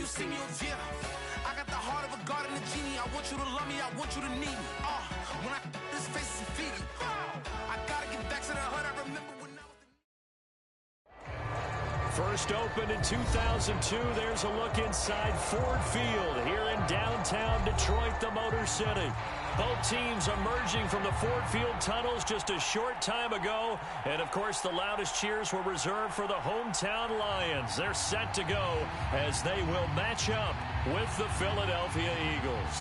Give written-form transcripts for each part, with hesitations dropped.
see me, oh yeah. I got the heart of a god and a genie. I want you to love me, I want you to need me. When I this face is feedy. I gotta get back to the hood. I remember when I was First opened in 2002. There's a look inside Ford Field here in downtown Detroit, the Motor City. Both teams emerging from the Ford Field tunnels just a short time ago. And, of course, the loudest cheers were reserved for the hometown Lions. They're set to go as they will match up with the Philadelphia Eagles.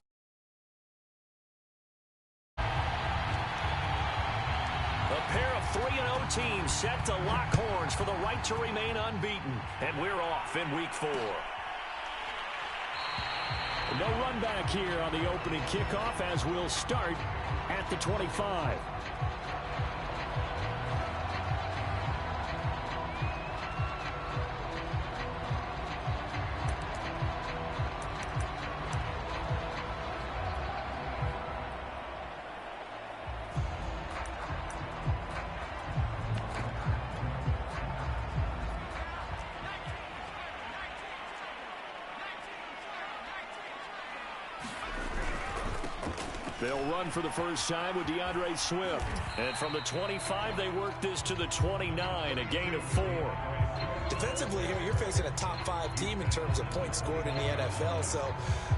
A pair of 3-0 teams set to lock horns for the right to remain unbeaten. And we're off in Week 4. No run back here on the opening kickoff as we'll start at the 25. They'll run for the first time with DeAndre Swift. And from the 25, they work this to the 29, a gain of 4. Defensively here, you're facing a top-5 team in terms of points scored in the NFL. So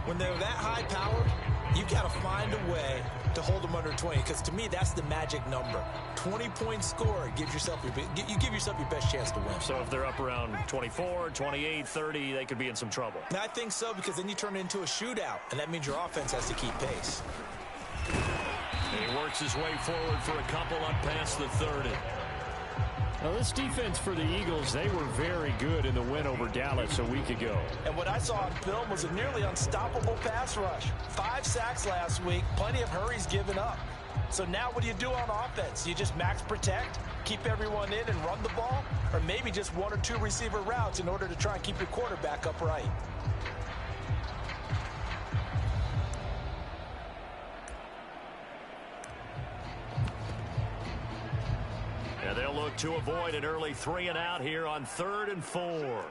when they're that high-powered, you got to find a way to hold them under 20. Because to me, that's the magic number. 20 points scored gives yourself you give yourself your best chance to win. So if they're up around 24, 28, 30, they could be in some trouble. I think so, because then you turn it into a shootout, and that means your offense has to keep pace. He works his way forward for a couple up past the 30. Now, this defense for the Eagles, they were very good in the win over Dallas a week ago. And what I saw on film was a nearly unstoppable pass rush. 5 sacks last week, plenty of hurries given up. So now what do you do on offense? You just max protect, keep everyone in and run the ball, or maybe just 1 or 2 receiver routes in order to try and keep your quarterback upright. And they'll look to avoid an early 3-and-out here on 3rd and 4.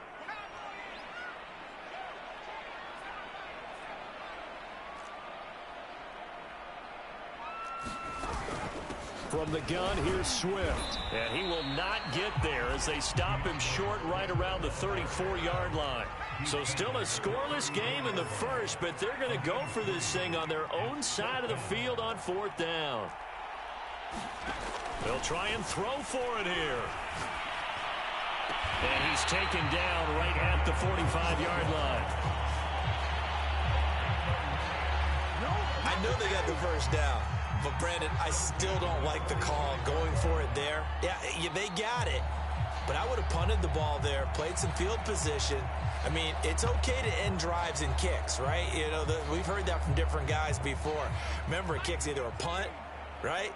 From the gun, here's Swift. And he will not get there as they stop him short right around the 34-yard line. So still a scoreless game in the first, but they're going to go for this thing on their own side of the field on 4th down. They'll try and throw for it here. And he's taken down right at the 45-yard line. I know they got the first down, but Brandon, I still don't like the call going for it there. Yeah, they got it, but I would have punted the ball there, played some field position. I mean, it's okay to end drives and kicks, right? You know, we've heard that from different guys before. Remember, a kick's either a punt, right?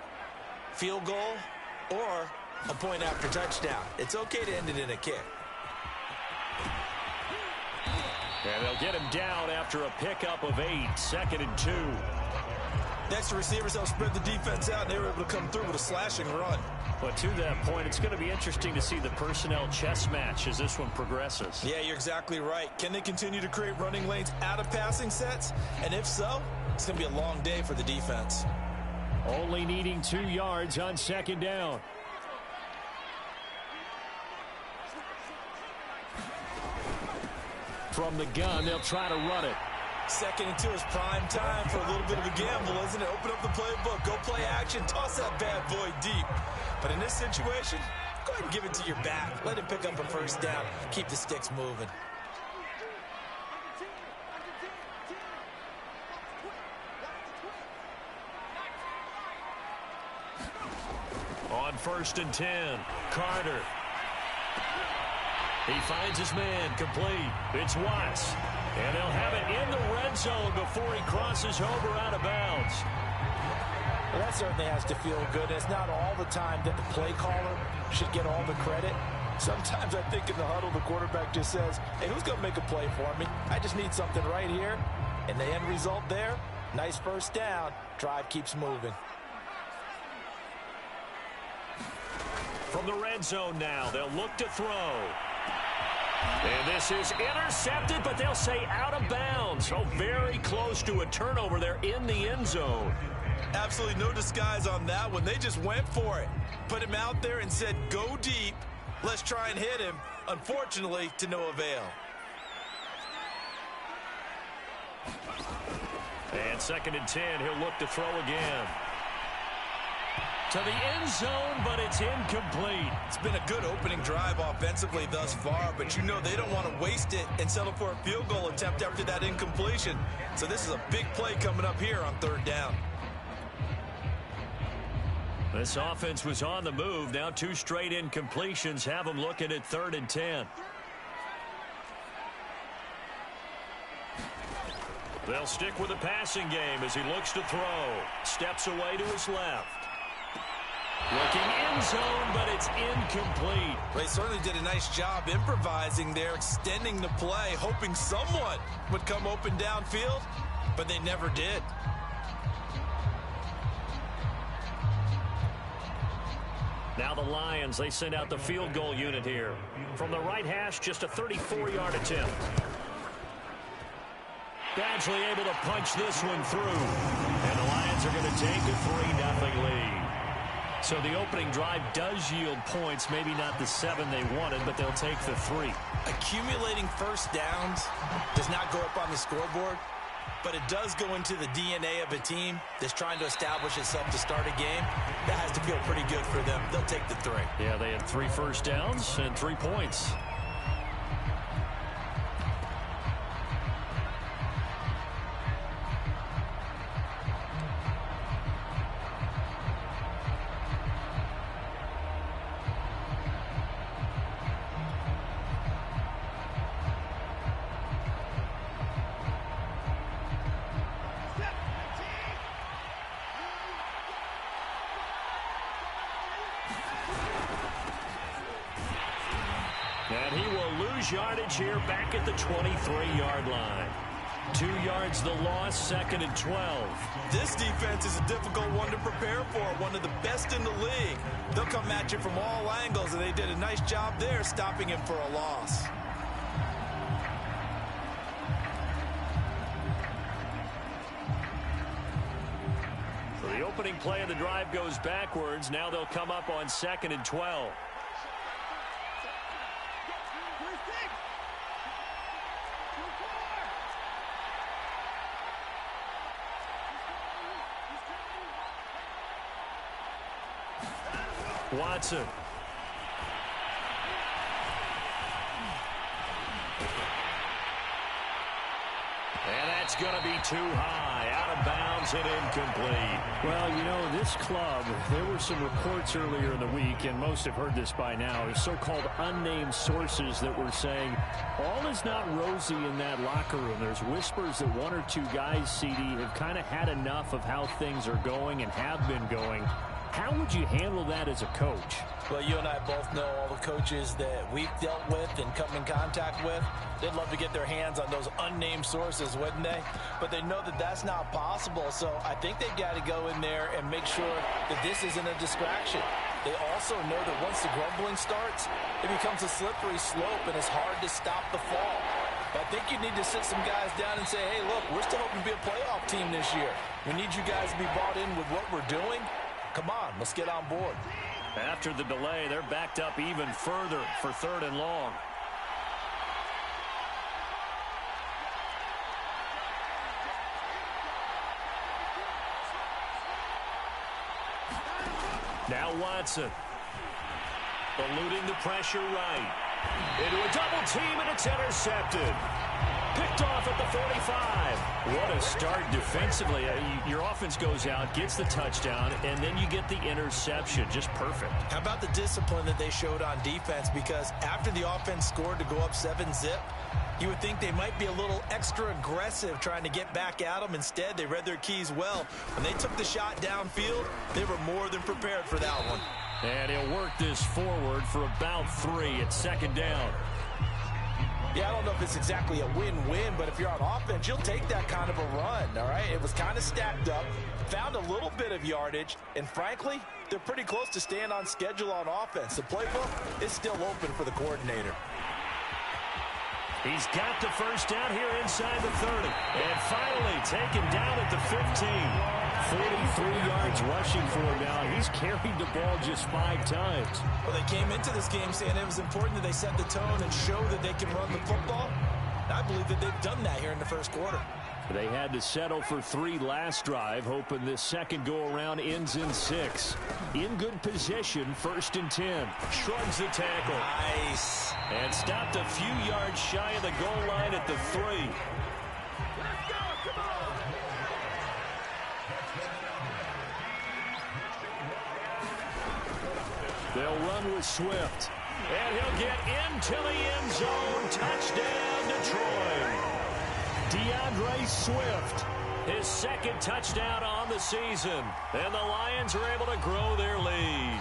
Field goal, or a point after touchdown. It's okay to end it in a kick. And they'll get him down after a pickup of 8, 2nd and 2. Next to receivers, they'll spread the defense out, and they were able to come through with a slashing run. But to that point, it's going to be interesting to see the personnel chess match as this one progresses. Yeah, you're exactly right. Can they continue to create running lanes out of passing sets? And if so, it's going to be a long day for the defense. Only needing 2 yards on 2nd down. From the gun, they'll try to run it. 2nd and 2 is prime time for a little bit of a gamble, isn't it? Open up the playbook, go play action, toss that bad boy deep. But in this situation, go ahead and give it to your back. Let him pick up a first down. Keep the sticks moving. On 1st and 10, Carter. He finds his man, complete. It's Watts. And they'll have it in the red zone before he crosses over out of bounds. Well, that certainly has to feel good. It's not all the time that the play caller should get all the credit. Sometimes I think in the huddle, the quarterback just says, hey, who's going to make a play for me? I just need something right here. And the end result there, nice first down. Drive keeps moving. From the red zone now, they'll look to throw. And this is intercepted, but they'll say out of bounds. So very close to a turnover there in the end zone. Absolutely no disguise on that one. They just went for it. Put him out there and said, go deep. Let's try and hit him. Unfortunately, to no avail. And 2nd and 10, he'll look to throw again. To the end zone, but it's incomplete. It's been a good opening drive offensively thus far, but you know they don't want to waste it and settle for a field goal attempt after that incompletion. So this is a big play coming up here on 3rd down. This offense was on the move. Now 2 straight incompletions have them looking at 3rd and 10. They'll stick with the passing game as he looks to throw. Steps away to his left. Looking end zone, but it's incomplete. They certainly did a nice job improvising there, extending the play, hoping someone would come open downfield, but they never did. Now the Lions, they send out the field goal unit here. From the right hash, just a 34-yard attempt. Badgley able to punch this one through. And the Lions are going to take a 3-0 lead. So the opening drive does yield points, maybe not the 7 they wanted, but they'll take the 3. Accumulating first downs does not go up on the scoreboard, but it does go into the DNA of a team that's trying to establish itself to start a game. That has to feel pretty good for them. They'll take the 3. Yeah, they had 3 first downs and 3 points. And he will lose yardage here back at the 23-yard line. 2 yards the loss, 2nd and 12. This defense is a difficult one to prepare for, one of the best in the league. They'll come at you from all angles, and they did a nice job there stopping him for a loss. So the opening play of the drive goes backwards. Now they'll come up on 2nd and 12. Watson. And that's going to be too high. Out of bounds and incomplete. Well, you know, this club, there were some reports earlier in the week, and most have heard this by now, so-called unnamed sources that were saying all is not rosy in that locker room. There's whispers that 1 or 2 guys, CD, have kind of had enough of how things are going and have been going. How would you handle that as a coach? Well, you and I both know all the coaches that we've dealt with and come in contact with. They'd love to get their hands on those unnamed sources, wouldn't they? But they know that that's not possible, so I think they've got to go in there and make sure that this isn't a distraction. They also know that once the grumbling starts, it becomes a slippery slope, and it's hard to stop the fall. But I think you need to sit some guys down and say, hey, look, we're still hoping to be a playoff team this year. We need you guys to be bought in with what we're doing. Come on, let's get on board. After the delay, they're backed up even further for 3rd and long. Now Watson. Eluding the pressure right. Into a double team, and it's intercepted. Picked off at the 45. What a start defensively. Your offense goes out, gets the touchdown, and then you get the interception. Just perfect. How about the discipline that they showed on defense? Because after the offense scored to go up 7-zip, you would think they might be a little extra aggressive trying to get back at them. Instead, they read their keys well. When they took the shot downfield, they were more than prepared for that one. And he'll work this forward for about 3 at 2nd down. Yeah, I don't know if it's exactly a win-win, but if you're on offense, you'll take that kind of a run, all right? It was kind of stacked up, found a little bit of yardage, and frankly, they're pretty close to staying on schedule on offense. The playbook is still open for the coordinator. He's got the first down here inside the 30. And finally taken down at the 15. 43 yards rushing for him now. He's carried the ball just 5 times. Well, they came into this game saying it was important that they set the tone and show that they can run the football. I believe that they've done that here in the first quarter. They had to settle for 3 last drive, hoping this second go-around ends in 6. In good position, 1st and 10. Shrugs the tackle. Nice. And stopped a few yards shy of the goal line at the 3. They'll run with Swift. And he'll get into the end zone. Touchdown, Detroit. DeAndre Swift, his 2nd touchdown on the season. And the Lions are able to grow their lead.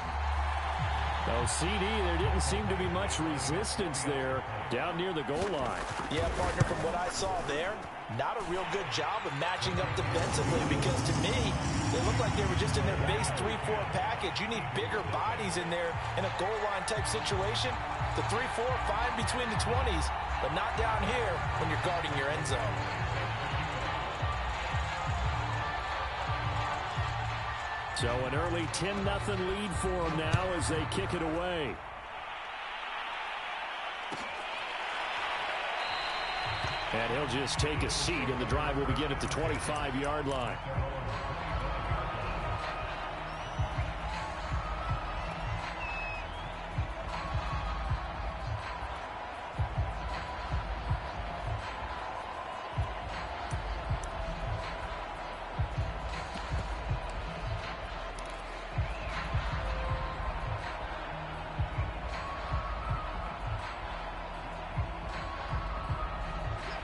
Oh, CD, there didn't seem to be much resistance there down near the goal line. Yeah, partner, from what I saw there, not a real good job of matching up defensively, because to me, they looked like they were just in their base 3-4 package. You need bigger bodies in there in a goal line type situation. The 3-4, fine between the 20s, but not down here when you're guarding your end zone. So an early 10-0 lead for them now as they kick it away. And he'll just take a seat, and the drive will begin at the 25-yard line.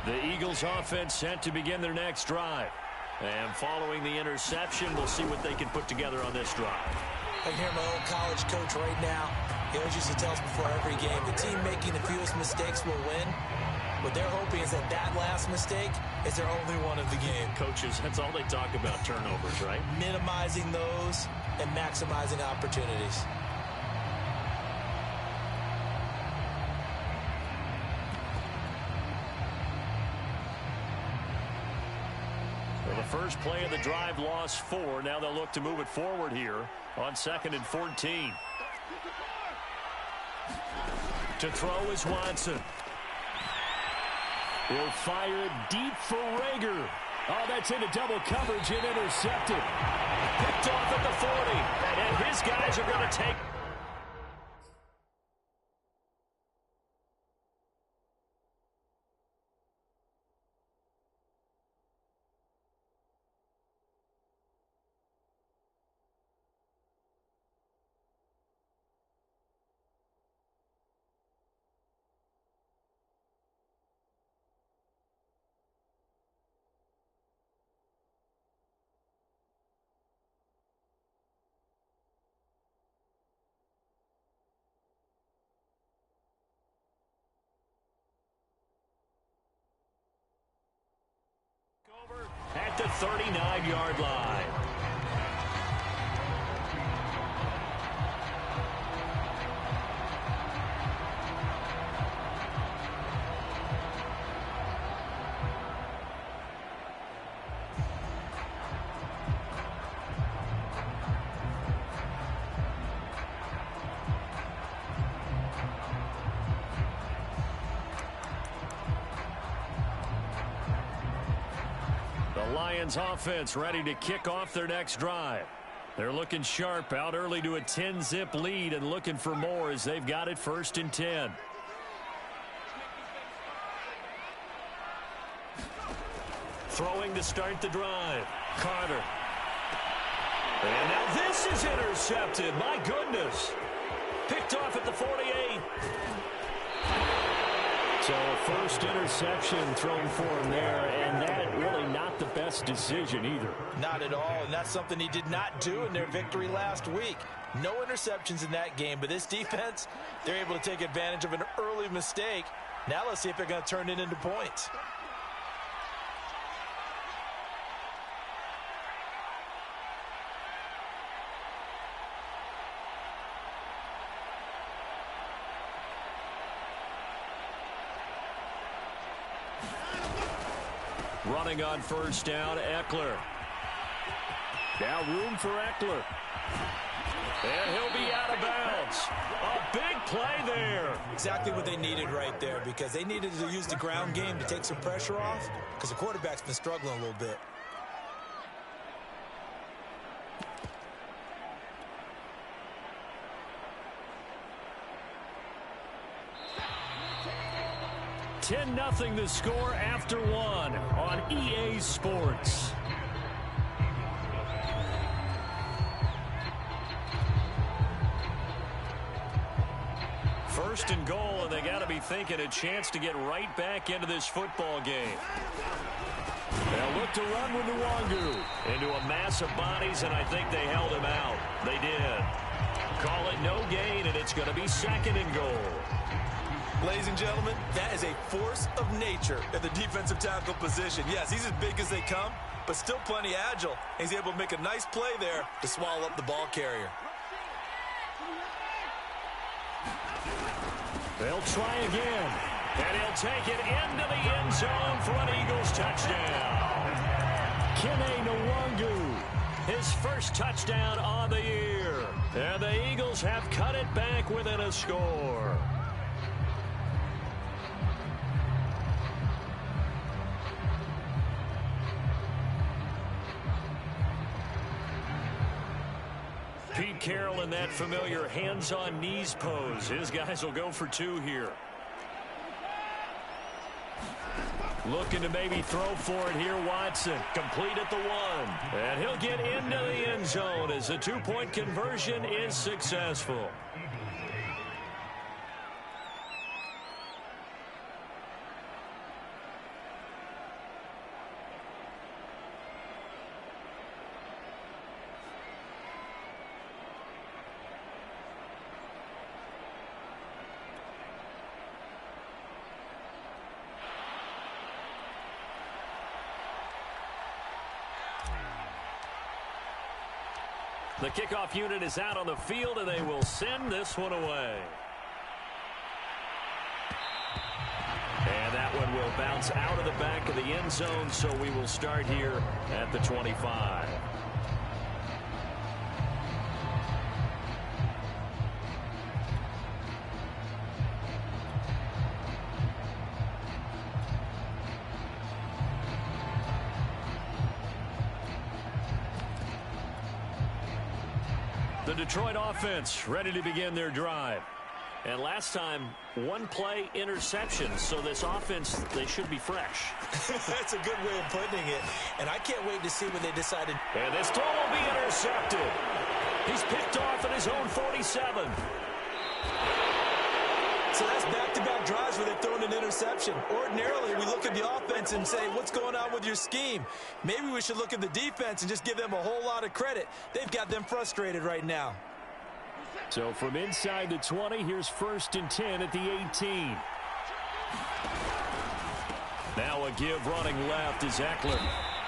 The Eagles offense set to begin their next drive. And following the interception, we'll see what they can put together on this drive. I can hear my old college coach right now. He always used to tell us before every game, the team making the fewest mistakes will win. What they're hoping is that that last mistake is their only one of the game. Coaches, that's all they talk about, turnovers, right? Minimizing those and maximizing opportunities. The first play of the drive lost 4. Now they'll look to move it forward here on 2nd and 14. To throw is Watson. He'll fire it deep for Rager. Oh, that's into double coverage and intercepted. Picked off at the 40. And his guys are going to take... at the 39-yard line. Lions offense ready to kick off their next drive. They're looking sharp, out early to a 10-zip lead and looking for more as they've got it 1st and 10. Throwing to start the drive. Carter. And now this is intercepted. My goodness. Picked off at the 48. So first interception thrown for him there, and that really not the best decision either. Not at all, and that's something he did not do in their victory last week. No interceptions in that game, but this defense, they're able to take advantage of an early mistake. Now let's see if they're going to turn it into points. Running on first down, Eckler. Now room for Eckler. And he'll be out of bounds. A big play there. Exactly what they needed right there, because they needed to use the ground game to take some pressure off, because the quarterback's been struggling a little bit. $10-0 the score after one on EA Sports. First and goal, and they got to be thinking a chance to get right back into this football game. They'll look to run with Nwangu into a mass of bodies, and I think they held him out. They did. Call it no gain, and it's going to be second and goal. Ladies and gentlemen, that is a force of nature at the defensive tackle position. Yes, he's as big as they come, but still plenty agile. He's able to make a nice play there to swallow up the ball carrier. They'll try again, and he'll take it into the end zone for an Eagles touchdown. Kene Nwangu, his first touchdown on the year. And the Eagles have cut it back within a score. Pete Carroll in that familiar hands-on knees pose. His guys will go for two here. Looking to maybe throw for it here, Watson. Complete at the one. And he'll get into the end zone as the two-point conversion is successful. The kickoff unit is out on the field, and they will send this one away. And that one will bounce out of the back of the end zone, so we will start here at the 25. The Detroit offense ready to begin their drive. And last time, one play interception. So this offense, they should be fresh. That's a good way of putting it. And I can't wait to see when they decided. And this throw will be intercepted. He's picked off at his own 47. So that's back-to-back drives where they've thrown an interception. Ordinarily, we look at the offense and say, what's going on with your scheme? Maybe we should look at the defense and just give them a whole lot of credit. They've got them frustrated right now. So from inside the 20, here's 1st and 10 at the 18. Now a give running left is Eckler.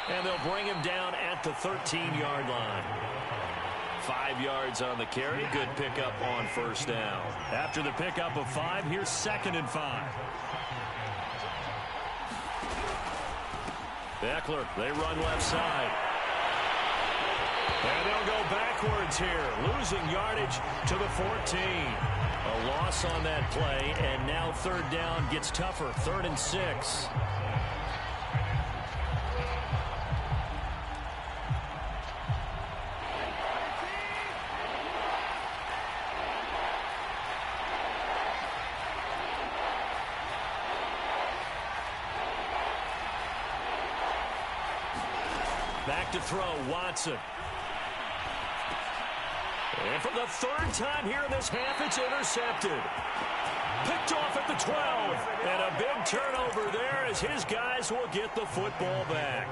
And they'll bring him down at the 13-yard line. 5 yards on the carry. Good pickup on first down. After the pickup of 5, here's 2nd and 5. Eckler, they run left side. And they'll go backwards here, losing yardage to the 14. A loss on that play, and now 3rd down gets tougher. 3rd and 6. Back to throw, Watson. And for the 3rd time here in this half, it's intercepted. Picked off at the 12. And a big turnover there as his guys will get the football back.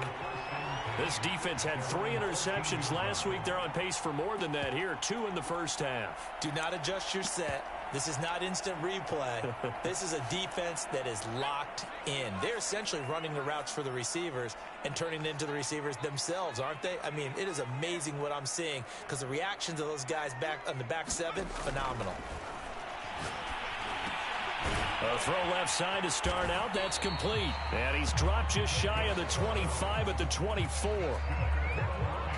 This defense had 3 interceptions last week. They're on pace for more than that here. 2 in the first half. Do not adjust your set. This is not instant replay. This is a defense that is locked in. They're essentially running the routes for the receivers and turning into the receivers themselves, aren't they? I mean, it is amazing what I'm seeing because the reactions of those guys back on the back 7, phenomenal. A throw left side to start out. That's complete. And he's dropped just shy of the 25 at the 24.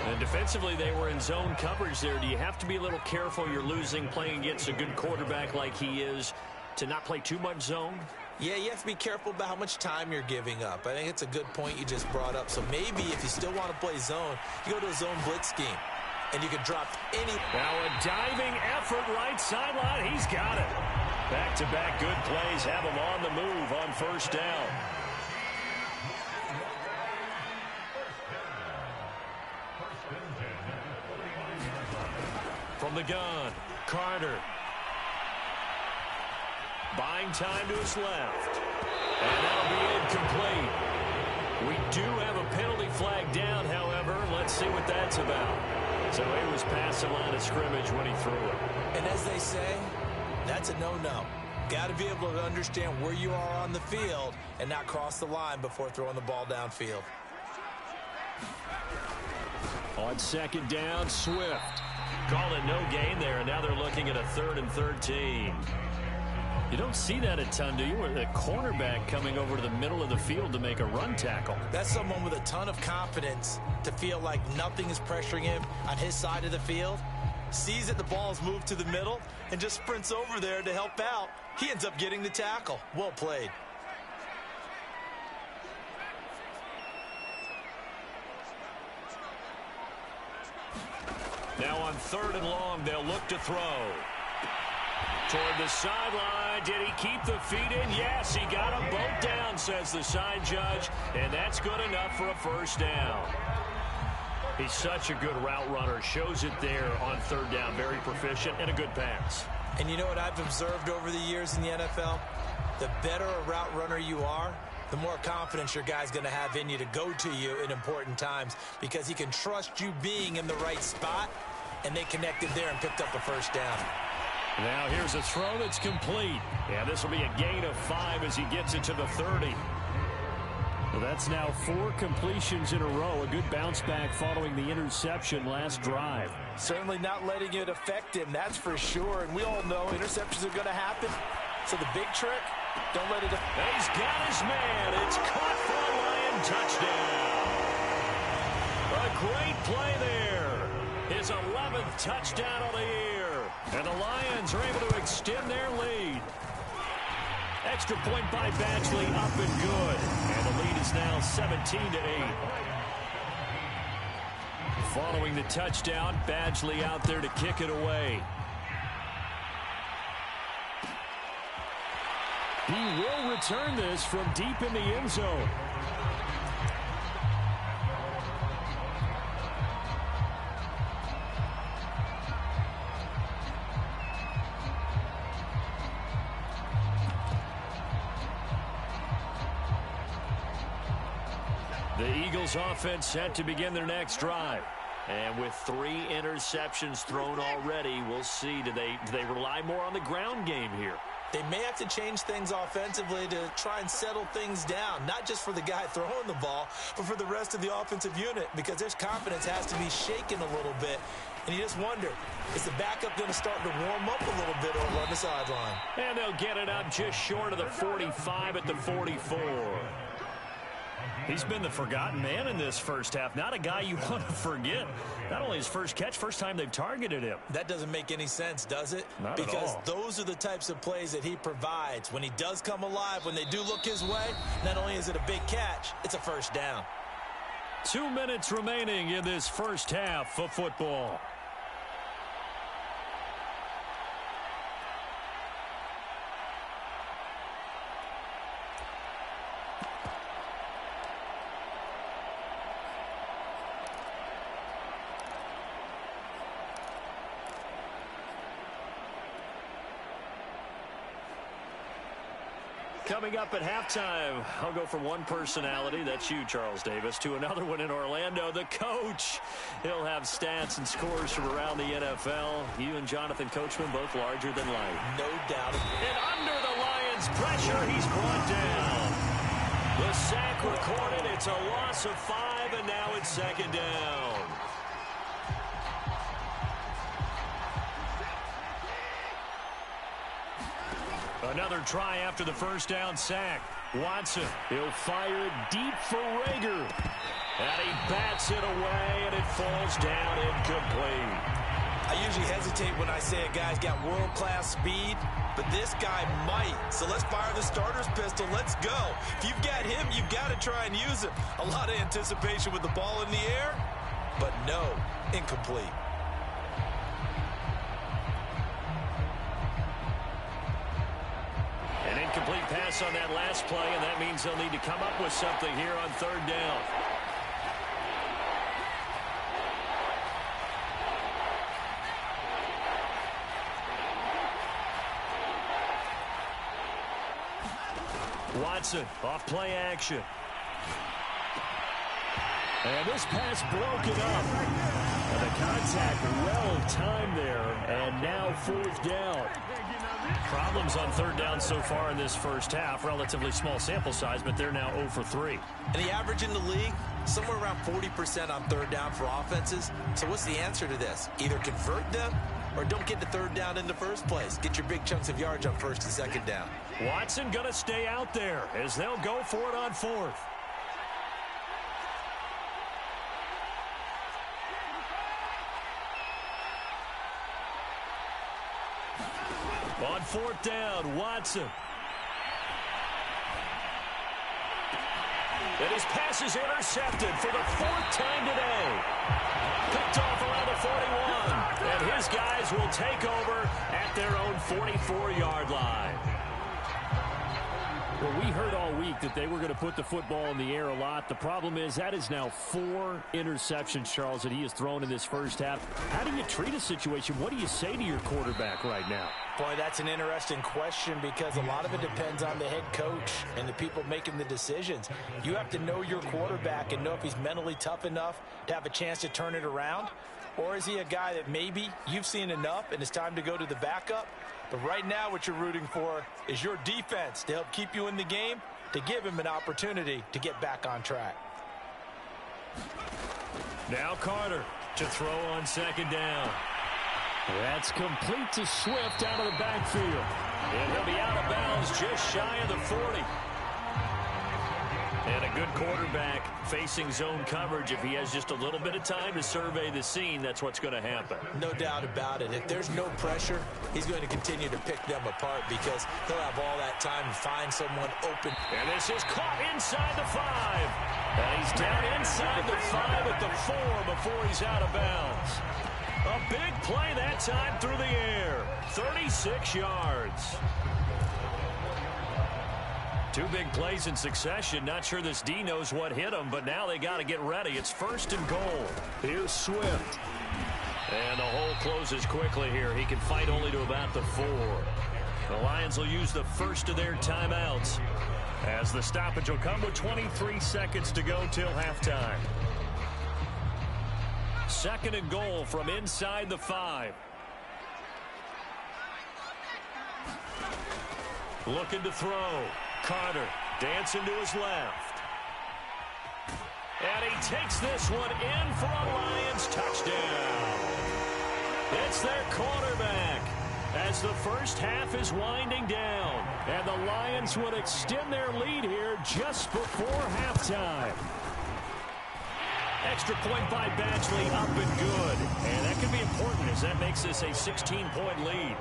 And defensively, they were in zone coverage there. Do you have to be a little careful? You're losing playing against a good quarterback like he is to not play too much zone? Yeah, you have to be careful about how much time you're giving up. I think it's a good point you just brought up. So maybe if you still want to play zone, you go to a zone blitz scheme. And you can drop any. Now a diving effort right sideline. He's got it. Back-to-back good plays have him on the move on first down. From the gun, Carter. Buying time to his left. And that'll be incomplete. We do have a penalty flag down, however. Let's see what that's about. So he was past the line of scrimmage when he threw it. And as they say, that's a no-no. Got to be able to understand where you are on the field and not cross the line before throwing the ball downfield. On second down, Swift. Call it no gain there, and now they're looking at a 3rd and 13. You don't see that a ton, do you? With a cornerback coming over to the middle of the field to make a run tackle. That's someone with a ton of confidence to feel like nothing is pressuring him on his side of the field. Sees that the ball's moved to the middle and just sprints over there to help out. He ends up getting the tackle. Well played. Now on 3rd and long, they'll look to throw. Toward the sideline. Did he keep the feet in? Yes, he got them both down, says the side judge. And that's good enough for a first down. He's such a good route runner. Shows it there on 3rd down. Very proficient and a good pass. And you know what I've observed over the years in the NFL? The better a route runner you are, the more confidence your guy's going to have in you to go to you in important times because he can trust you being in the right spot, and they connected there and picked up a first down. Now here's a throw that's complete. Yeah, this will be a gain of 5 as he gets it to the 30. Well, that's now 4 completions in a row. A good bounce back following the interception last drive. Certainly not letting it affect him, that's for sure. And we all know interceptions are going to happen. So the big trick, don't let it affect. He's got his man. It's caught for a Lion touchdown. A great play there. His 11th touchdown of the year. And the Lions are able to extend their lead. Extra point by Badgley, up and good. And the lead is now 17-8. Following the touchdown, Badgley out there to kick it away. He will return this from deep in the end zone. The Eagles offense set to begin their next drive. And with 3 interceptions thrown already, we'll see. Do they rely more on the ground game here? They may have to change things offensively to try and settle things down, not just for the guy throwing the ball, but for the rest of the offensive unit, because their confidence has to be shaken a little bit. And you just wonder, is the backup going to start to warm up a little bit over on the sideline? And they'll get it up just short of the 45 at the 44. He's been the forgotten man in this first half. Not a guy you want to forget. Not only his first catch, first time they've targeted him. That doesn't make any sense, does it? Not because at all. Those are the types of plays that he provides. When he does come alive, when they do look his way, not only is it a big catch, it's a first down. 2 minutes remaining in this first half of football. Coming up at halftime, I'll go from one personality, that's you, Charles Davis, to another one in Orlando, the coach. He'll have stats and scores from around the NFL. You and Jonathan Coachman both larger than life. No doubt. And under the Lions' pressure, he's brought down. The sack recorded. It's a loss of 5, and now it's second down. Another try after the first down sack. Watson, he'll fire it deep for Rager. And he bats it away, and it falls down incomplete. I usually hesitate when I say a guy's got world-class speed, but this guy might. So let's fire the starter's pistol. Let's go. If you've got him, you've got to try and use him. A lot of anticipation with the ball in the air, but no, incomplete. An incomplete pass on that last play, and that means they'll need to come up with something here on third down. Watson, off play action. And this pass broken up. And the contact well timed there, and now fourth down. Problems on third down so far in this first half. Relatively small sample size, but they're now 0 for 3. And the average in the league, somewhere around 40% on third down for offenses. So what's the answer to this? Either convert them or don't get to third down in the first place. Get your big chunks of yards on first and second down. Watson going to stay out there as they'll go for it on fourth. On fourth down, Watson. And his pass is intercepted for the fourth time today. Picked off around the 41. And his guys will take over at their own 44-yard line. Well, we heard all week that they were going to put the football in the air a lot. The problem is that is now 4 interceptions, Charles, that he has thrown in this first half. How do you treat a situation? What do you say to your quarterback right now? Boy, that's an interesting question because a lot of it depends on the head coach and the people making the decisions. You have to know your quarterback and know if he's mentally tough enough to have a chance to turn it around. Or is he a guy that maybe you've seen enough and it's time to go to the backup? But right now what you're rooting for is your defense to help keep you in the game, to give him an opportunity to get back on track. Now Carter to throw on second down. That's complete to Swift out of the backfield. And he'll be out of bounds just shy of the 40. And a good quarterback facing zone coverage. If he has just a little bit of time to survey the scene, that's what's going to happen. No doubt about it. If there's no pressure, he's going to continue to pick them apart because he'll have all that time to find someone open. And this is caught inside the 5. And he's down inside the 5 at the 4 before he's out of bounds. A big play that time through the air. 36 yards. 2 big plays in succession. Not sure this D knows what hit him, but now they got to get ready. It's first and goal. Here's Swift. And the hole closes quickly here. He can fight only to about the 4. The Lions will use the first of their timeouts as the stoppage will come with 23 seconds to go till halftime. Second and goal from inside the 5. Looking to throw. Carter dancing to his left. And he takes this one in for a Lions touchdown. It's their quarterback as the first half is winding down. And the Lions would extend their lead here just before halftime. Extra point by Badgley up and good. And that could be important as that makes this a 16-point lead.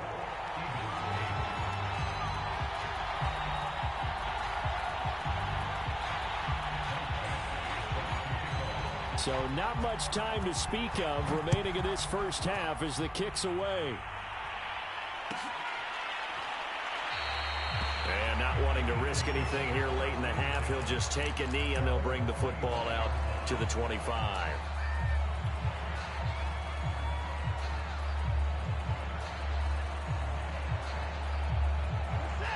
So not much time to speak of remaining in this first half as the kick's away. And not wanting to risk anything here late in the half, he'll just take a knee and they'll bring the football out to the 25.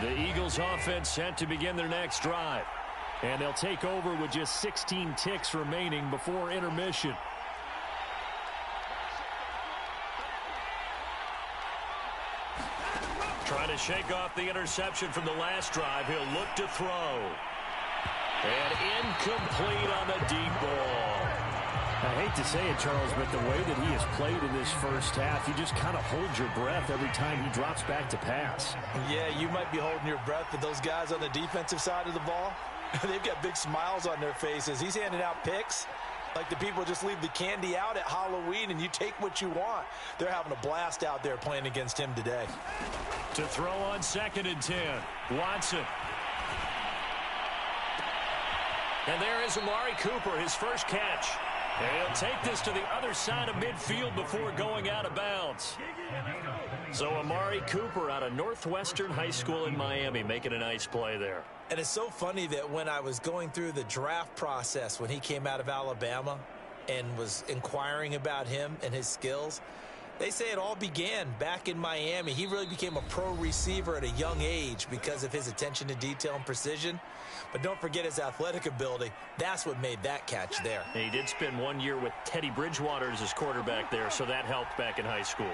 The Eagles offense set to begin their next drive. And they'll take over with just 16 ticks remaining before intermission. Trying to shake off the interception from the last drive. He'll look to throw. And incomplete on the deep ball. I hate to say it, Charles, but the way that he has played in this first half, you just kind of hold your breath every time he drops back to pass. Yeah, you might be holding your breath, but those guys on the defensive side of the ball, they've got big smiles on their faces. He's handing out picks like the people just leave the candy out at Halloween and you take what you want. They're having a blast out there playing against him today. To throw on 2nd and 10, Watson. And there is Amari Cooper, his first catch. And he'll take this to the other side of midfield before going out of bounds. So Amari Cooper out of Northwestern High School in Miami making a nice play there. And it's so funny that when I was going through the draft process when he came out of Alabama and was inquiring about him and his skills, they say it all began back in Miami. He really became a pro receiver at a young age because of his attention to detail and precision. But don't forget his athletic ability. That's what made that catch there. And he did spend 1 year with Teddy Bridgewater as his quarterback there, so that helped back in high school.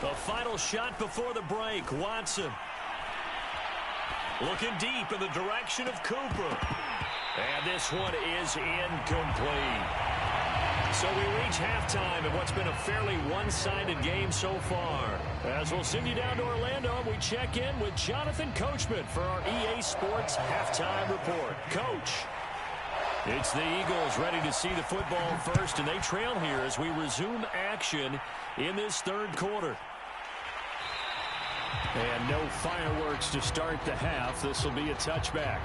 The final shot before the break, Watson. Looking deep in the direction of Cooper. And this one is incomplete. So we reach halftime in what's been a fairly one-sided game so far. As we'll send you down to Orlando, we check in with Jonathan Coachman for our EA Sports Halftime Report. Coach. It's the Eagles ready to see the football first, and they trail here as we resume action in this third quarter. And no fireworks to start the half. This will be a touchback.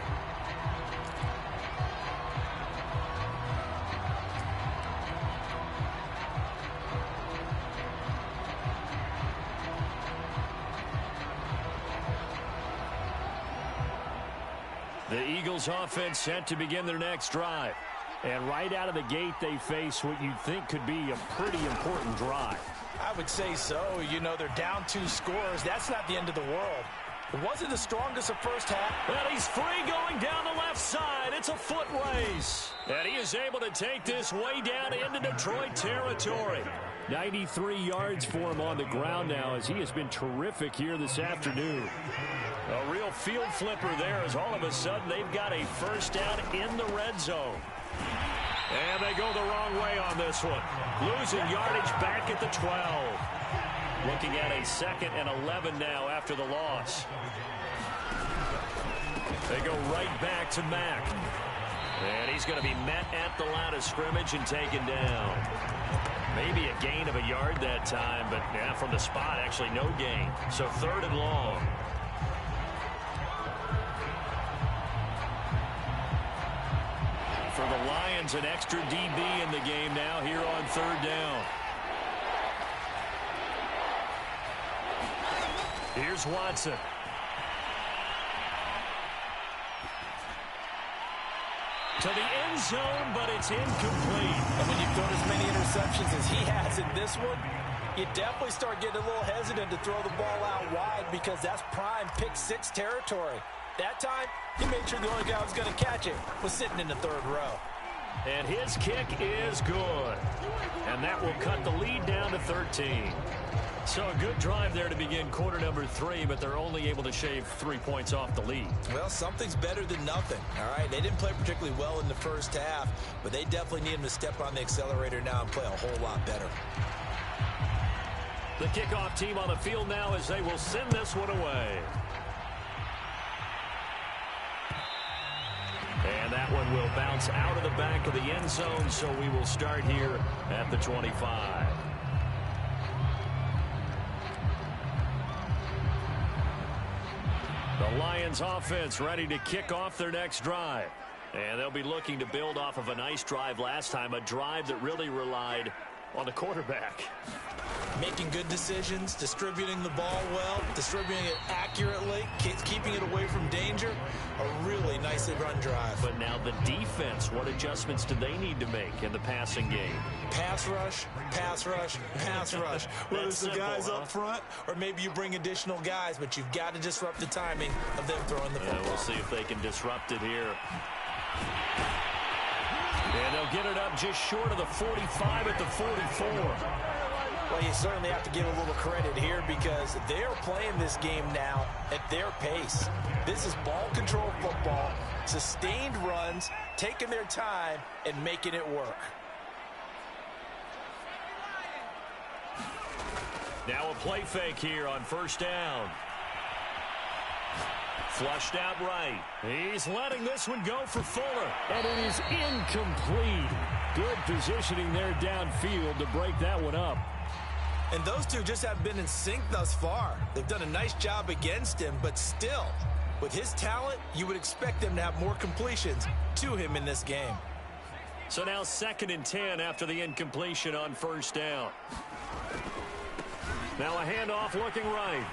The Eagles offense set to begin their next drive. And right out of the gate, they face what you'd think could be a pretty important drive. I would say so. You know, they're down 2 scores. That's not the end of the world. It wasn't the strongest of first half. And he's free going down the left side. It's a foot race. And he is able to take this way down into Detroit territory. 93 yards for him on the ground now as he has been terrific here this afternoon. A real field flipper there as all of a sudden they've got a first down in the red zone. And they go the wrong way on this one. Losing yardage back at the 12. Looking at a 2nd and 11 now after the loss. They go right back to Mack. And he's going to be met at the line of scrimmage and taken down. Maybe a gain of a yard that time, but yeah, from the spot, actually no gain. So 3rd and long. For the Lions, an extra DB in the game now here on 3rd down. Here's Watson. To the end zone, but it's incomplete. And when you've thrown as many interceptions as he has in this one, you definitely start getting a little hesitant to throw the ball out wide because that's prime pick-6 territory. That time, he made sure the only guy who was going to catch it was sitting in the 3rd row. And his kick is good. And that will cut the lead down to 13. So a good drive there to begin quarter number 3, but they're only able to shave 3 points off the lead. Well, something's better than nothing, all right? They didn't play particularly well in the first half, but they definitely need him to step on the accelerator now and play a whole lot better. The kickoff team on the field now as they will send this one away. And that one will bounce out of the back of the end zone, so we will start here at the 25. The Lions offense ready to kick off their next drive. And they'll be looking to build off of a nice drive last time, a drive that really relied on the quarterback. Making good decisions, distributing the ball well, distributing it accurately, keeping it away from danger. A really nicely run drive. But now the defense, what adjustments do they need to make in the passing game? Pass rush, pass rush, pass rush. Whether it's the guys up front or maybe you bring additional guys, but you've got to disrupt the timing of them throwing the football. Yeah, we'll see if they can disrupt it here. And they'll get it up just short of the 45 at the 44. Well, you certainly have to give a little credit here because they're playing this game now at their pace. This is ball control football, sustained runs, taking their time, and making it work. Now a play fake here on first down. Flushed out right. He's letting this one go for Fuller. And it is incomplete. Good positioning there downfield to break that one up. And those two just haven't been in sync thus far. They've done a nice job against him, but still, with his talent, you would expect them to have more completions to him in this game. So now 2nd and 10 after the incompletion on first down. Now a handoff looking right.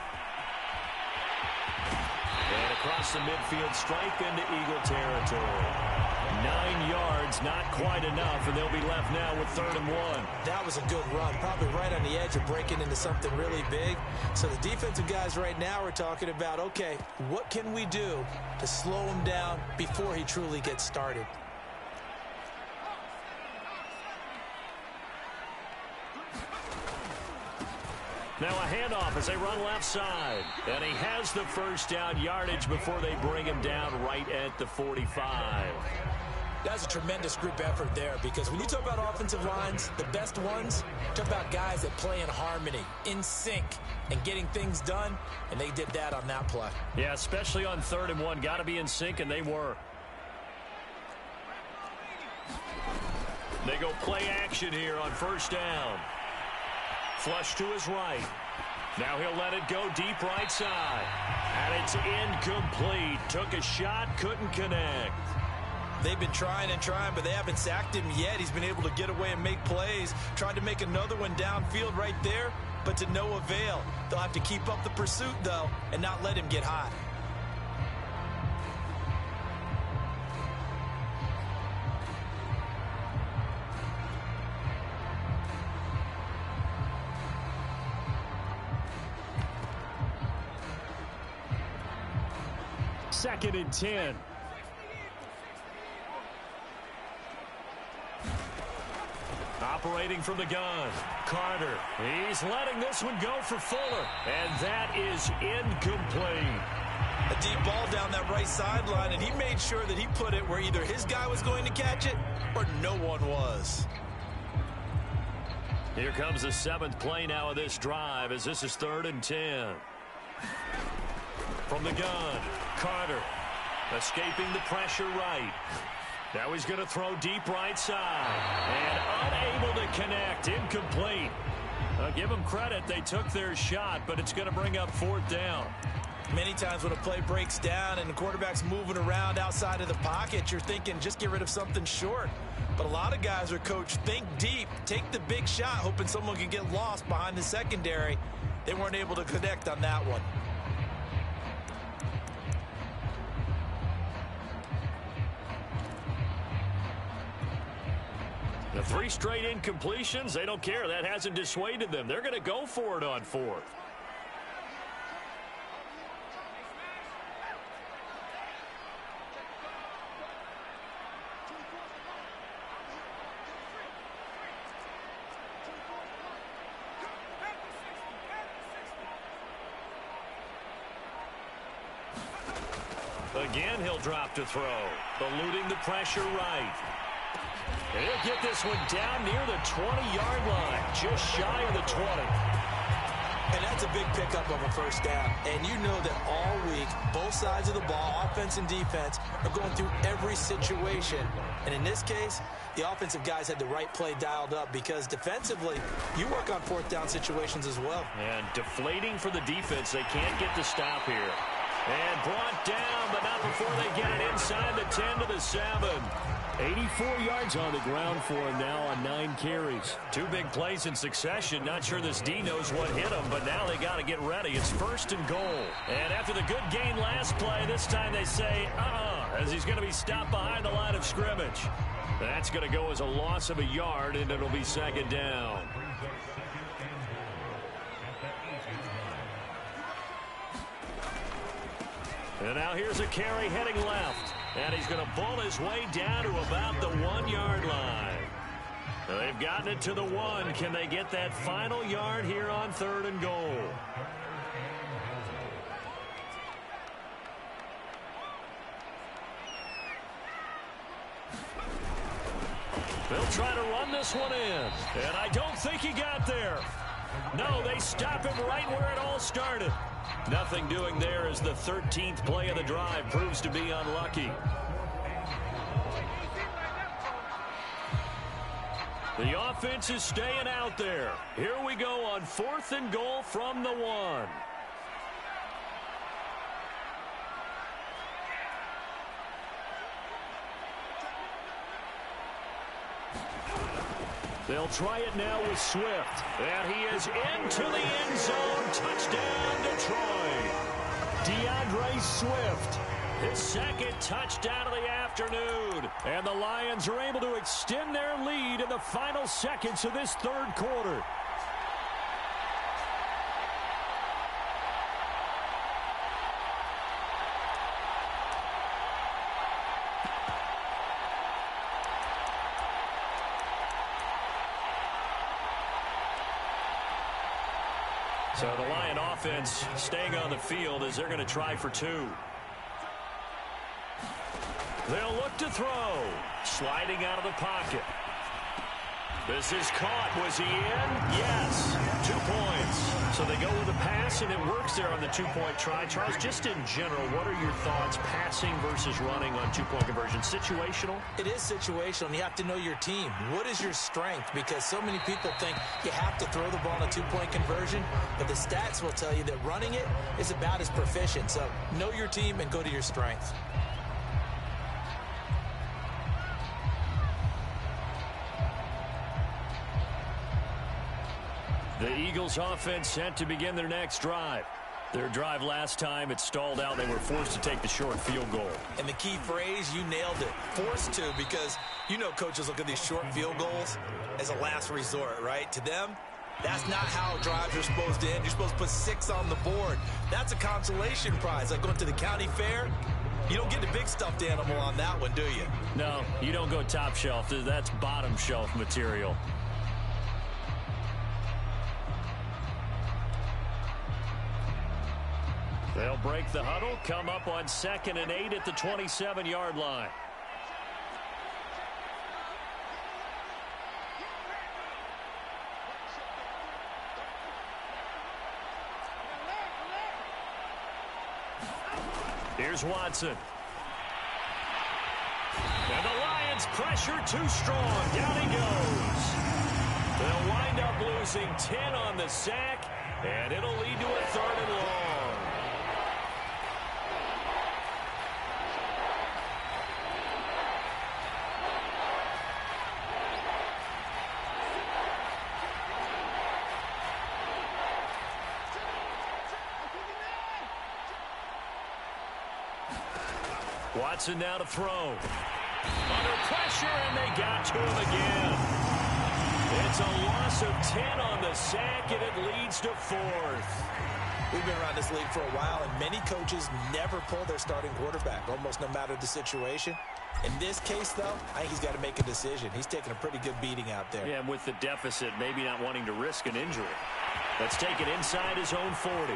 And across the midfield stripe into Eagle territory. 9 yards, not quite enough, and they'll be left now with 3rd and 1. That was a good run, probably right on the edge of breaking into something really big. So the defensive guys right now are talking about, okay, what can we do to slow him down before he truly gets started? Now a handoff as they run left side. And he has the first down yardage before they bring him down right at the 45. That's a tremendous group effort there because when you talk about offensive lines, the best ones, talk about guys that play in harmony, in sync, and getting things done, and they did that on that play. Yeah, especially on 3rd and 1. Got to be in sync, and they were. They go play action here on first down. Flush to his right. Now he'll let it go deep right side. And it's incomplete. Took a shot, couldn't connect. They've been trying and trying, but they haven't sacked him yet. He's been able to get away and make plays. Tried to make another one downfield right there, but to no avail. They'll have to keep up the pursuit, though, and not let him get hot. Second and 10. Operating from the gun, Carter. He's letting this one go for Fuller. And that is incomplete. A deep ball down that right sideline, and he made sure that he put it where either his guy was going to catch it or no one was. Here comes the 7th play now of this drive as this is 3rd and 10. From the gun, Carter escaping the pressure right. Now he's going to throw deep right side. And unable to connect. Incomplete. Give them credit. They took their shot, but it's going to bring up 4th down. Many times when a play breaks down and the quarterback's moving around outside of the pocket, you're thinking just get rid of something short. But a lot of guys are coached, think deep, take the big shot, hoping someone can get lost behind the secondary. They weren't able to connect on that one. The 3 straight incompletions, they don't care. That hasn't dissuaded them. They're going to go for it on 4th. Again, he'll drop to throw. Eluding the pressure right. And he'll get this one down near the 20-yard line, just shy of the 20. And that's a big pickup of a first down. And you know that all week, both sides of the ball, offense and defense, are going through every situation. And in this case, the offensive guys had the right play dialed up because defensively, you work on 4th down situations as well. And deflating for the defense. They can't get the stop here. And brought down, but not before they get it inside the 10 to the 7. 84 yards on the ground for him now on 9 carries. 2 big plays in succession. Not sure this D knows what hit him, but now they got to get ready. It's 1st and goal. And after the good gain last play, this time they say, as he's going to be stopped behind the line of scrimmage. That's going to go as a loss of a yard, and it'll be 2nd down. And now here's a carry heading left. And he's going to bull his way down to about the 1-yard line. They've gotten it to the 1. Can they get that final yard here on 3rd and goal? They'll try to run this one in. And I don't think he got there. No, they stop him right where it all started. Nothing doing there as the 13th play of the drive proves to be unlucky. The offense is staying out there. Here we go on 4th and goal from the 1. They'll try it now with Swift. And he is into the end zone. Touchdown, Detroit. DeAndre Swift. His 2nd touchdown of the afternoon. And the Lions are able to extend their lead in the final seconds of this 3rd quarter. So the Lion offense staying on the field as they're going to try for 2. They'll look to throw. Sliding out of the pocket. This is caught. Was he in? Yes. 2 points. So they go with a pass, and it works there on the 2-point try. Charles, just in general, what are your thoughts passing versus running on 2-point conversion? Situational? It is situational, and you have to know your team. What is your strength? Because so many people think you have to throw the ball in a 2-point conversion, but the stats will tell you that running it is about as proficient. So know your team and go to your strength. The Eagles offense set to begin their next drive. Their drive last time, it stalled out. They were forced to take the short field goal. And the key phrase, you nailed it. Forced to, because you know coaches look at these short field goals as a last resort, right? To them, that's not how drives are supposed to end. You're supposed to put 6 on the board. That's a consolation prize. Like going to the county fair, you don't get the big stuffed animal on that one, do you? No, you don't go top shelf. That's bottom shelf material. They'll break the huddle, come up on 2nd and 8 at the 27-yard line. Here's Watson. And the Lions pressure too strong. Down he goes. They'll wind up losing 10 on the sack, and it'll lead to a 3rd and long. Watson now to throw. Under pressure, and they got to him again. It's a loss of 10 on the sack, and it leads to 4th. We've been around this league for a while, and many coaches never pull their starting quarterback, almost no matter the situation. In this case, though, I think he's got to make a decision. He's taking a pretty good beating out there. Yeah, and with the deficit, maybe not wanting to risk an injury. Let's take it inside his own 40.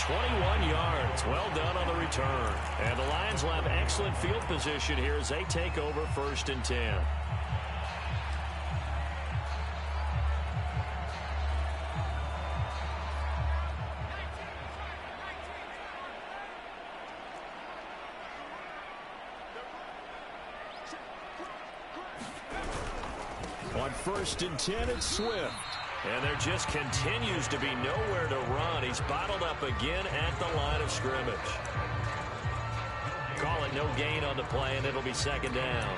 21 yards. Well done on the return. And the Lions will have excellent field position here as they take over 1st and 10. On 1st and 10, it's Swift. And there just continues to be nowhere to run. He's bottled up again at the line of scrimmage. Call it no gain on the play, and it'll be 2nd down.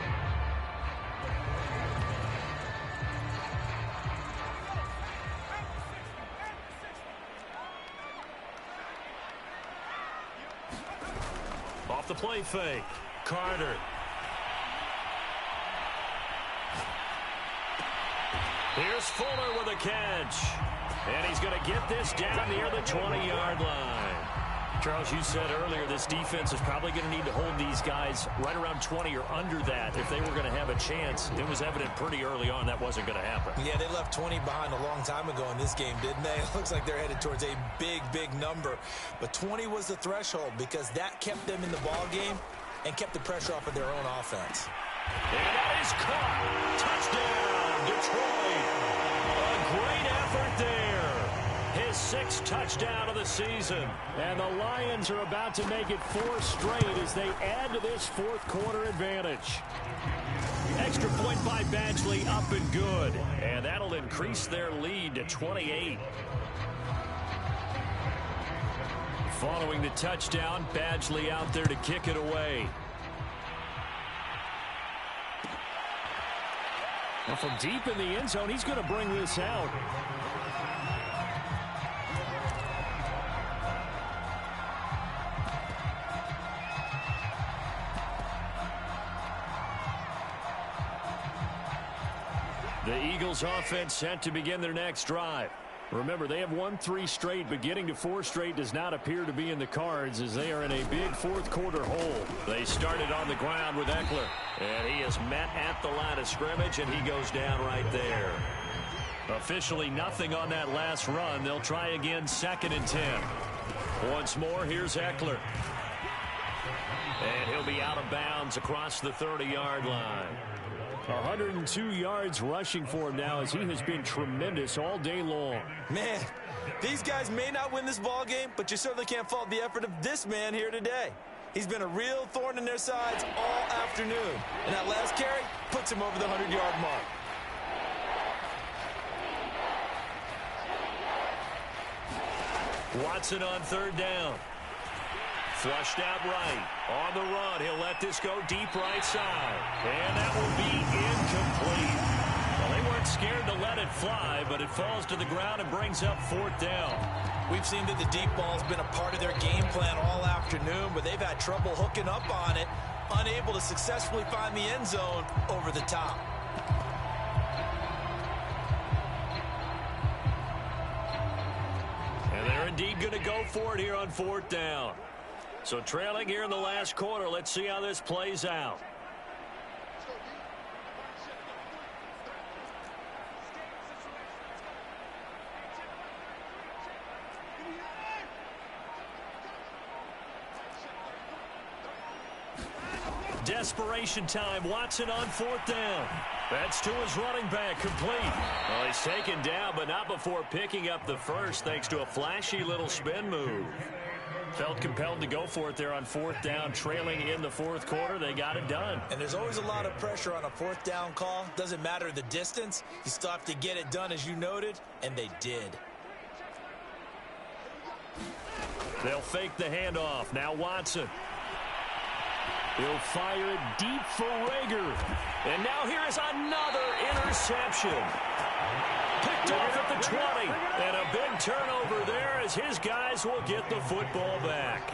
Off the play fake. Carter. Here's Fuller with a catch. And he's going to get this down near the 20-yard line. Charles, you said earlier this defense is probably going to need to hold these guys right around 20 or under that if they were going to have a chance. It was evident pretty early on that wasn't going to happen. Yeah, they left 20 behind a long time ago in this game, didn't they? It looks like they're headed towards a big, big number. But 20 was the threshold because that kept them in the ball game and kept the pressure off of their own offense. And that is caught. Touchdown, Detroit. A great effort there. His 6th touchdown of the season. And the Lions are about to make it 4 straight as they add to this 4th quarter advantage. Extra point by Badgley, up and good. And that'll increase their lead to 28. Following the touchdown, Badgley out there to kick it away. Well, from deep in the end zone, he's going to bring this out. The Eagles offense set to begin their next drive. Remember, they have won 3 straight, but getting to 4 straight does not appear to be in the cards as they are in a big 4th quarter hole. They started on the ground with Eckler, and he is met at the line of scrimmage, and he goes down right there. Officially nothing on that last run. They'll try again, 2nd and 10. Once more, here's Eckler. And he'll be out of bounds across the 30-yard line. 102 yards rushing for him now as he has been tremendous all day long. Man, these guys may not win this ball game, but you certainly can't fault the effort of this man here today. He's been a real thorn in their sides all afternoon. And that last carry puts him over the 100-yard mark. Watson on 3rd down. Flushed out right. On the run, he'll let this go deep right side. And that will be incomplete. Well, they weren't scared to let it fly, but it falls to the ground and brings up 4th down. We've seen that the deep ball's been a part of their game plan all afternoon, but they've had trouble hooking up on it, unable to successfully find the end zone over the top. And they're indeed going to go for it here on 4th down. So trailing here in the last quarter, let's see how this plays out. Desperation time. Watson on 4th down. That's to his running back, complete. Well, he's taken down, but not before picking up the first, thanks to a flashy little spin move. Felt compelled to go for it there on 4th down, trailing in the 4th quarter. They got it done. And there's always a lot of pressure on a 4th down call. Doesn't matter the distance. You still have to get it done, as you noted, and they did. They'll fake the handoff. Now Watson. He'll fire it deep for Rager. And now here is another interception. Picked off at the 20. And a big turnover there as his guys will get the football back.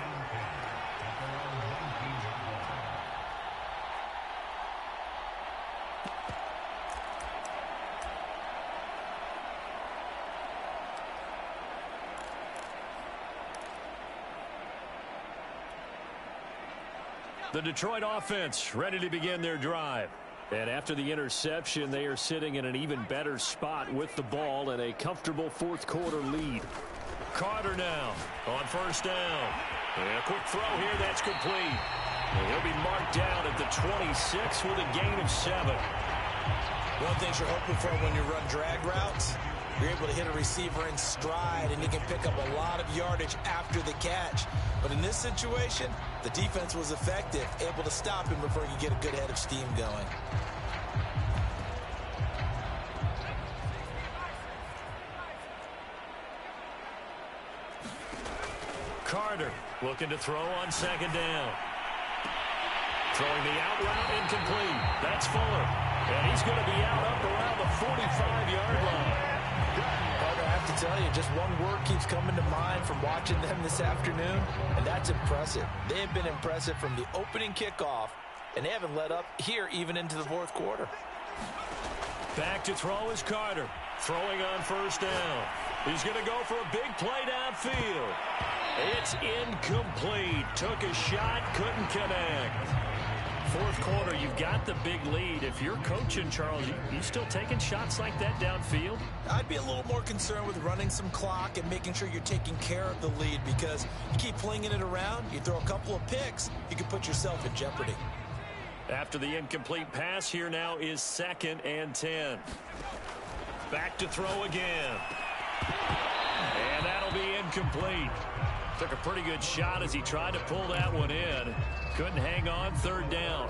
The Detroit offense ready to begin their drive. And after the interception, they are sitting in an even better spot with the ball and a comfortable 4th quarter lead. Carter now on 1st down. And a quick throw here, that's complete. And he'll be marked down at the 26 with a gain of 7. One thing you're hoping for when you run drag routes, you're able to hit a receiver in stride, and you can pick up a lot of yardage after the catch. But in this situation, the defense was effective, able to stop him before he could get a good head of steam going. Carter looking to throw on 2nd down. Throwing the out route incomplete. That's Fuller. And he's going to be out up around the 45-yard line. I have to tell you, just one word keeps coming to mind from watching them this afternoon, and that's impressive. They have been impressive from the opening kickoff, and they haven't let up here even into the 4th quarter. Back to throw is Carter. Throwing on 1st down. He's going to go for a big play downfield. It's incomplete. Took a shot, couldn't connect. Fourth quarter, you've got the big lead. If you're coaching, Charles, you still taking shots like that downfield? I'd be a little more concerned with running some clock and making sure you're taking care of the lead, because you keep flinging it around, you throw a couple of picks, you can put yourself in jeopardy. After the incomplete pass, here now is 2nd and 10. Back to throw again. And that'll be incomplete. Took a pretty good shot as he tried to pull that one in. Couldn't hang on. 3rd down.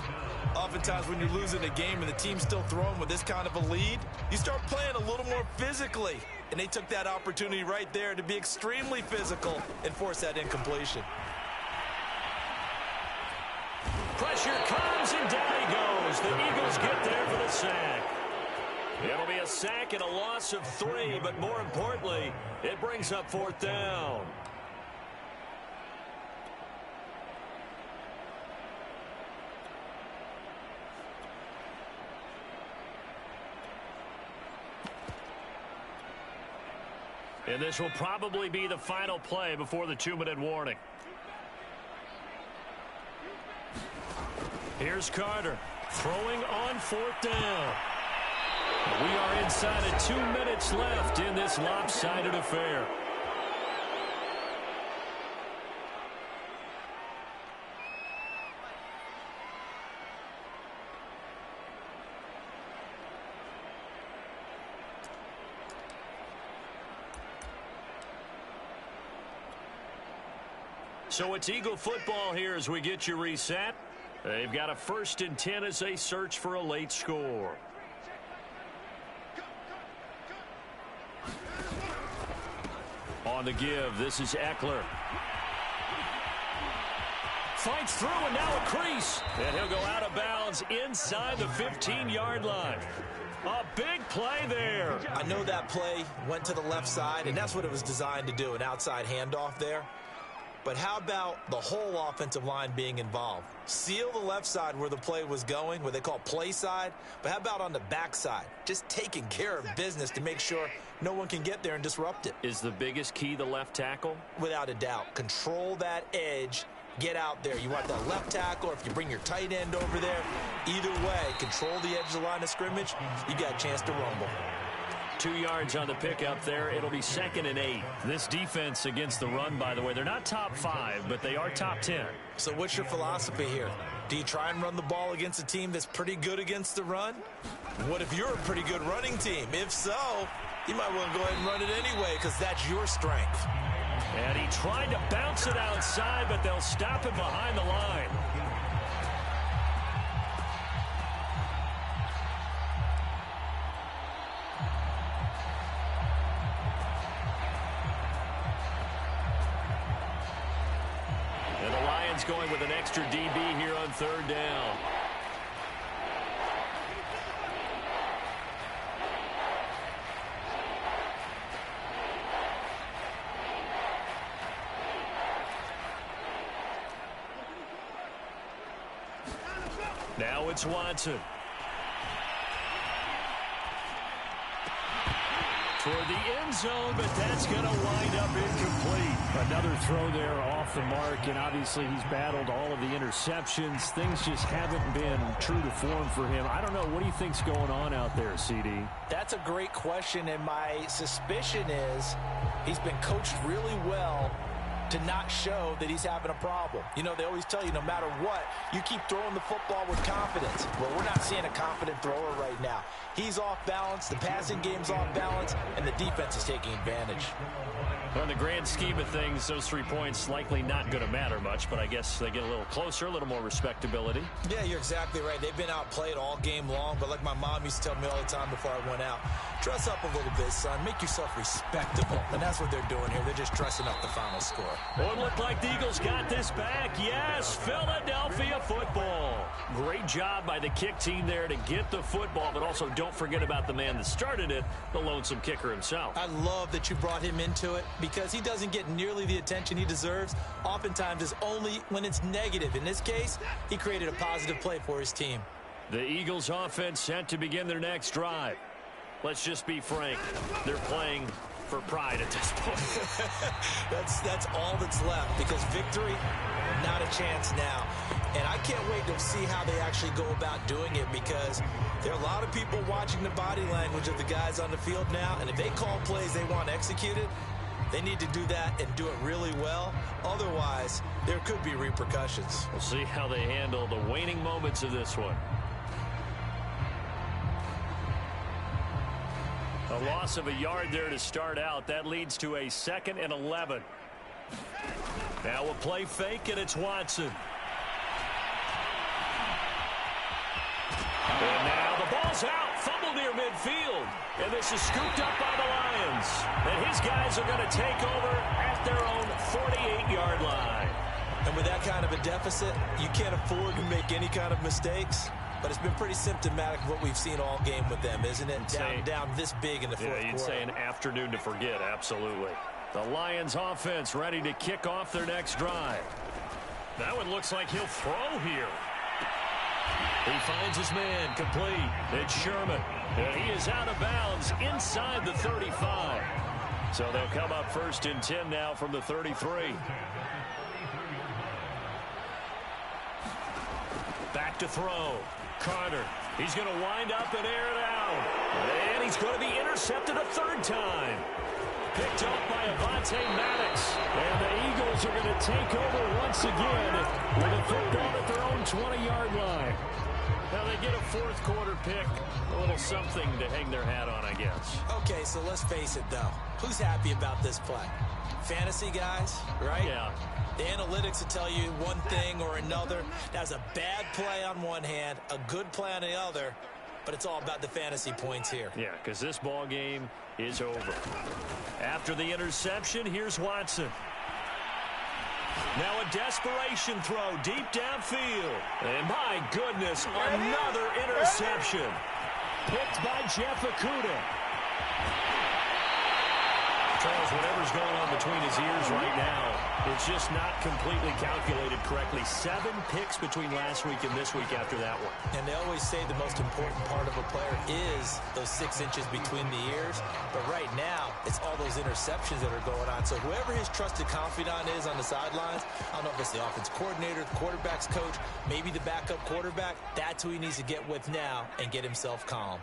Oftentimes when you're losing a game and the team's still throwing with this kind of a lead, you start playing a little more physically. And they took that opportunity right there to be extremely physical and force that incompletion. Pressure comes, and down he goes. The Eagles get there for the sack. It'll be a sack and a loss of 3, but more importantly, it brings up 4th down. And this will probably be the final play before the 2-minute warning. Here's Carter throwing on 4th down. We are inside of 2 minutes left in this lopsided affair. So it's Eagle football here as we get you reset. They've got a 1st and 10 as they search for a late score. On the give, this is Eckler. Fights through, and now a crease. And he'll go out of bounds inside the 15-yard line. A big play there. I know that play went to the left side, and that's what it was designed to do, an outside handoff there. But how about the whole offensive line being involved? Seal the left side where the play was going, what they call play side. But how about on the back side? Just taking care of business to make sure no one can get there and disrupt it. Is the biggest key the left tackle? Without a doubt. Control that edge. Get out there. You want that left tackle, or if you bring your tight end over there, either way, control the edge of the line of scrimmage. You got a chance to rumble. 2 yards on the pickup there. It'll be 2nd and 8. This defense against the run, by the way, they're not top 5, but they are top 10. So what's your philosophy here? Do you try and run the ball against a team that's pretty good against the run? What if you're a pretty good running team? If so, you might want to go ahead and run it anyway, because that's your strength. And he tried to bounce it outside, but they'll stop him behind the line. Going with an extra DB here on 3rd down. Now it's Watson. Toward the end zone, but that's going to wind up incomplete. Another throw there off the mark, and obviously he's battled all of the interceptions. Things just haven't been true to form for him. I don't know. What do you think's going on out there, CD? That's a great question, and my suspicion is he's been coached really well to not show that he's having a problem. You know, they always tell you no matter what, you keep throwing the football with confidence. Well, we're not seeing a confident thrower right now. He's off balance, the passing game's off balance, and the defense is taking advantage. Well, in the grand scheme of things, those 3 points likely not going to matter much, but I guess they get a little closer, a little more respectability. Yeah, you're exactly right. They've been outplayed all game long, but like my mom used to tell me all the time before I went out, dress up a little bit, son. Make yourself respectable. And that's what they're doing here. They're just dressing up the final score. Well, it looked like the Eagles got this back. Yes, Philadelphia football. Great job by the kick team there to get the football, but also don't forget about the man that started it, the lonesome kicker himself. I love that you brought him into it because he doesn't get nearly the attention he deserves. Oftentimes it's only when it's negative. In this case, he created a positive play for his team. The Eagles offense set to begin their next drive. Let's just be frank. They're playing for pride at this point. That's all that's left, because victory, not a chance now. And I can't wait to see how they actually go about doing it, because there are a lot of people watching the body language of the guys on the field now, and if they call plays they want executed, they need to do that and do it really well. Otherwise, there could be repercussions. We'll see how they handle the waning moments of this one. A loss of a yard there to start out. That leads to a 2nd and 11. Now a play fake, and it's Watson. And now the ball's out. Fumble near midfield. And this is scooped up by the Lions. And his guys are going to take over at their own 48-yard line. And with that kind of a deficit, you can't afford to make any kind of mistakes. But it's been pretty symptomatic of what we've seen all game with them, isn't it? Down this big in the fourth quarter. Yeah, you'd say an afternoon to forget, absolutely. The Lions offense ready to kick off their next drive. That one looks like he'll throw here. He finds his man, complete. It's Sherman. And he is out of bounds inside the 35. So they'll come up 1st and 10 now from the 33. Back to throw. Carter. He's going to wind up and air it out. And he's going to be intercepted a 3rd time. Picked up by Avonte Maddox. And the Eagles are going to take over once again with a football at their own 20-yard line. Now they get a 4th quarter pick. A little something to hang their hat on, I guess. Okay, so let's face it, though. Who's happy about this play? Fantasy guys, right? Yeah. The analytics will tell you one thing or another. That's a bad play on one hand, a good play on the other, but it's all about the fantasy points here. Yeah, because this ball game is over. After the interception, here's Watson. Now a desperation throw deep downfield. And my goodness, another interception. Picked by Jeff Okudah. Charles, whatever's going on between his ears right now, it's just not completely calculated correctly. 7 picks between last week and this week after that one. And they always say the most important part of a player is those 6 inches between the ears. But right now, it's all those interceptions that are going on. So whoever his trusted confidant is on the sidelines, I don't know if it's the offense coordinator, the quarterback's coach, maybe the backup quarterback, that's who he needs to get with now and get himself calm.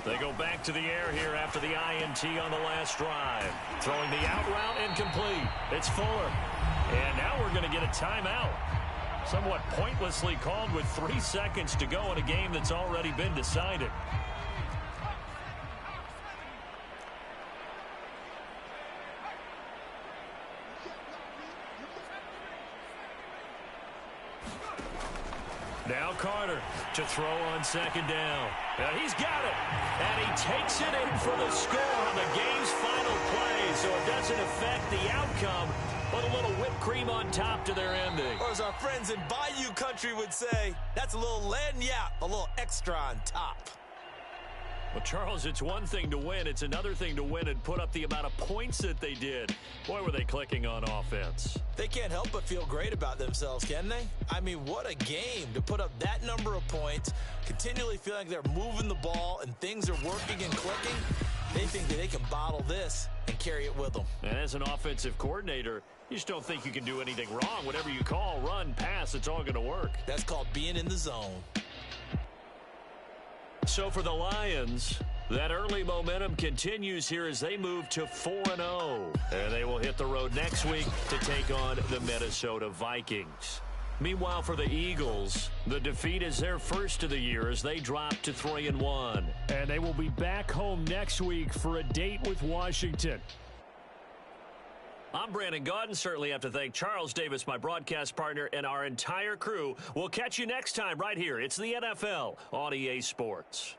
They go back to the air here after the INT on the last drive. Throwing the out route incomplete. It's Fuller. And now we're going to get a timeout. Somewhat pointlessly called with 3 seconds to go in a game that's already been decided. Now Carter to throw on 2nd down. And he's got it. And he takes it in for the score on the game's final play. So it doesn't affect the outcome, but a little whipped cream on top to their ending. Or as our friends in Bayou country would say, that's a little lagniappe, a little extra on top. Well, Charles, it's one thing to win. It's another thing to win and put up the amount of points that they did. Boy, were they clicking on offense. They can't help but feel great about themselves, can they? I mean, what a game to put up that number of points, continually feeling like they're moving the ball and things are working and clicking. They think that they can bottle this and carry it with them. And as an offensive coordinator, you just don't think you can do anything wrong. Whatever you call, run, pass, it's all going to work. That's called being in the zone. So for the Lions, that early momentum continues here as they move to 4-0. And they will hit the road next week to take on the Minnesota Vikings. Meanwhile, for the Eagles, the defeat is their first of the year as they drop to 3-1. And they will be back home next week for a date with Washington. I'm Brandon Gaudin. Certainly have to thank Charles Davis, my broadcast partner, and our entire crew. We'll catch you next time right here. It's the NFL on EA Sports.